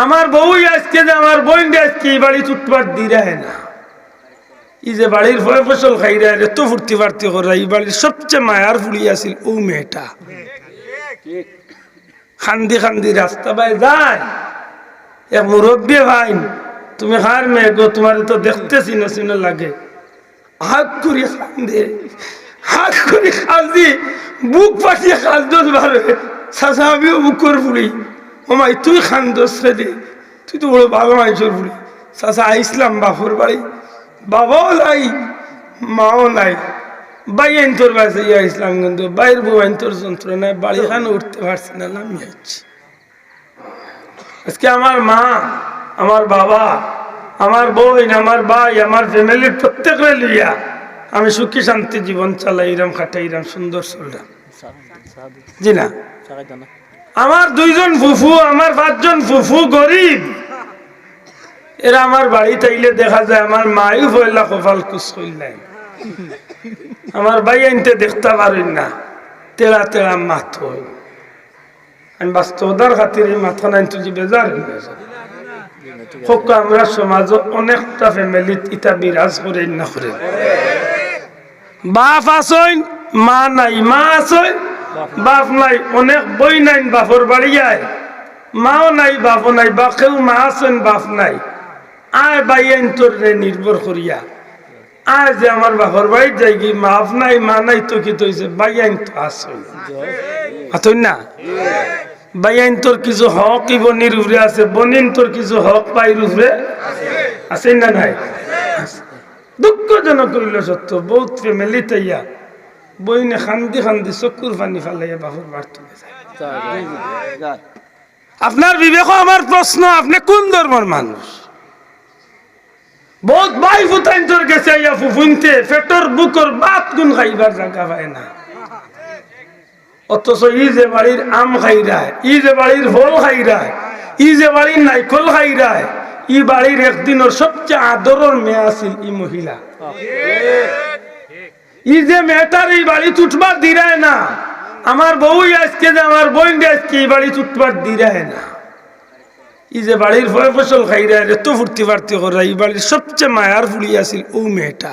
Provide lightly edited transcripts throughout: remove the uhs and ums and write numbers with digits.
আমার বউ আজকে যে আমার বোন আজকে এই বাড়ি চুটপাট দিয়ে না, এই যে বাড়ির ফয় ফসল খাই রে এত ফুর্তি ফার্তি করা, এই বাড়ির সবচেয়ে মায়ার ফুড়ি আছিল ও মেয়েটা। খান্দি খান্দি রাস্তা বাই যায়, এক মুরব্বী ভাই, তুমি হার মেয়ে গো, তোমার তো দেখতে চিনো চিনো লাগে, হাত করি খান্দে, হাত করি খালদি, বুক পাঠিয়ে খালদোস ভাবে চাচা, আমিও বুকর ফুড়ি। ও মাই তুই খান্দোস রে, তুই তো বড় ভালো মানুষের ফুড়ি। চাচা আইসলাম বাপুর বাড়ি, বাবাও নাই মাও নাই, বাই আইন তোর বাসে আইসলাম, কিন্তু বাইর বউ আইন তোর যন্ত্রণায় বাড়ি খানে উঠতে পারছি না, নামি হচ্ছি। আজকে আমার মা, আমার বাবা, আমার বোন, আমার ভাই, আমার ফ্যামিলির প্রত্যেকের লইয়া আমি সুখী শান্তি জীবন চালাই, ইরাম খাটাই, ইরাম সুন্দর চললাম। জি না, আমার 2 জন ফুফু, আমার 5 জন ফুফু গরিব, এরা আমার বাড়িতে আইলে দেখা যায় আমার মায়ও পয়লা কপাল কুচ করলেন, আমার ভাই আনতে দেখতে পারেন না, তেড়া তেড়া মাথ। আমি বাস্তবতার খাতির এই মাথা নাই তুলি বেজার হোক। আমরা সমাজ অনেকটা ফ্যামিলিত ইটা বিরাজ করে না করে, বাপ আসইন মা নাই, মা আসইন বাপ নাই, অনেক বই নাই বাপর বাড়ি আয়, মাও নাই বাপও নাই, বা কেউ মা আসইন বাপ নাই, আয় বাই আইন তোর নির্ভর করিয়া আয় যে আমার বাপর বাড়ি যাই কি মাপ নাই মা নাই তো কি তৈছে, বাই আইন তো আসইন আতই না, বাই আইন তোর কিছু হক ই বনির উপরে আছে, বনিন তোর কিছু হক পাইর উপরে আছে না নাই? দুঃখজনক করিল সত্য, বহুত ফ্যামিলি তাইয়া বইনে খান্দি খান্দি চকুর পানি ফালাইয়া বাপর বাড়ি তুলে যায়। আপনার বিবেক, আমার প্রশ্ন, আপনি কোন ধর্মের মানুষ? বহুত ভাই ফুটাইন তোর গেছে আইয়া ফুফুনতে পেটর বুকর বাত গুণ খাইবার জায়গা পায় না, অথচ ই যে বাড়ির আম খাইরায়, ই যে বাড়ির ফল খাইরায়, ই যে বাড়ির নাইকল খাইরায়, ই বাড়ির একদিনের সবচেয়ে আদরের মেয়ে আছিল ই মহিলা। ই যে মেয়েটার এই বাড়ি চুটবার দিরায় না, আমার বউ আজকে যে আমার বোন আজকে এই বাড়ি চুটবার দিরায় না, ই যে বাড়ির ফয় ফসল খাইরায় এত ফুর্তি ফার্তি করা, এই বাড়ির সবচেয়ে মায়ার ফুড়ি আছিল ও মেয়েটা।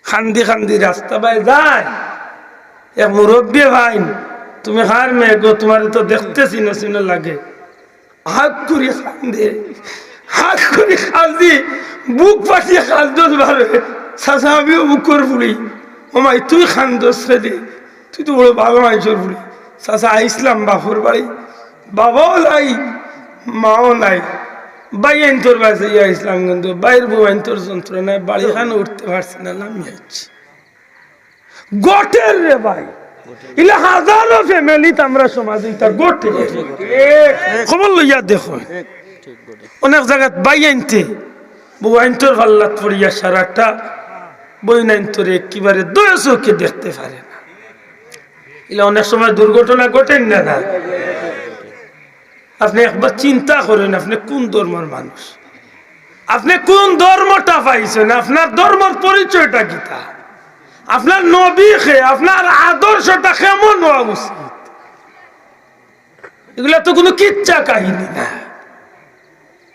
খান্দি খান্দি রাস্তা বাই যায়, এক মুরব্বী ভাই, তুমি হার মেয়ে গো, তোমার তো দেখতে চিনো চিনো লাগে, হাত করি খান্দে, হাত করি খালদি, বুক পাঠিয়ে খালদোস ভাবে চাচা, আমিও বুকর ফুড়ি। ও মাই তুই খান্দোস রে, তুই তো বড় ভালো মানুষের ফুড়ি। চাচা আইসলাম বাপুর বাড়ি, বাবাও নাই মাও নাই, বাই আইন তোর বাসে আইসলাম, কিন্তু বাইর বউ আইন তোর যন্ত্রণায় বাড়ি খানে উঠতে পারছি না, নামি হচ্ছি। গোটের রে ভাই, ইলা হাজারো ফ্যামিলিতে আমরা সমাজে তার গোটে খবর লইয়া দেখো, অনেক জায়গায় বাই আইনতে বউ আইন তোর ভাল্লাত পড়িয়া সারাটা বই নাইন তোর একেবারে দয়া চোখে দেখতে পারে না। এলা অনেক সময় দুর্ঘটনা ঘটেন না না? আপনি একবার চিন্তা করেন, আপনি কোন ধর্মের মানুষ, আপনি কোন ধর্মটা পাইছেন, আপনার ধর্মের পরিচয়টা কি, তা আপনার নবী খে, আপনার আদর্শটা কেমন হওয়া উচিত, এগুলা তো কোনো কিচ্ছা কাহিনী না।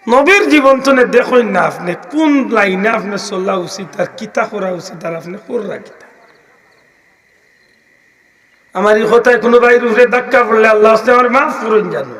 নবীর জীবন তো দেখেন না, আপনি কোন লাইনে আপনি চলা উচিত আর কিতা করা উচিত, আর আপনি কররা কিতা। আমার এই কথায় কোনো বাইর উপরে ধাক্কা পড়লে আল্লাহ আমার মাফ করুন জানো,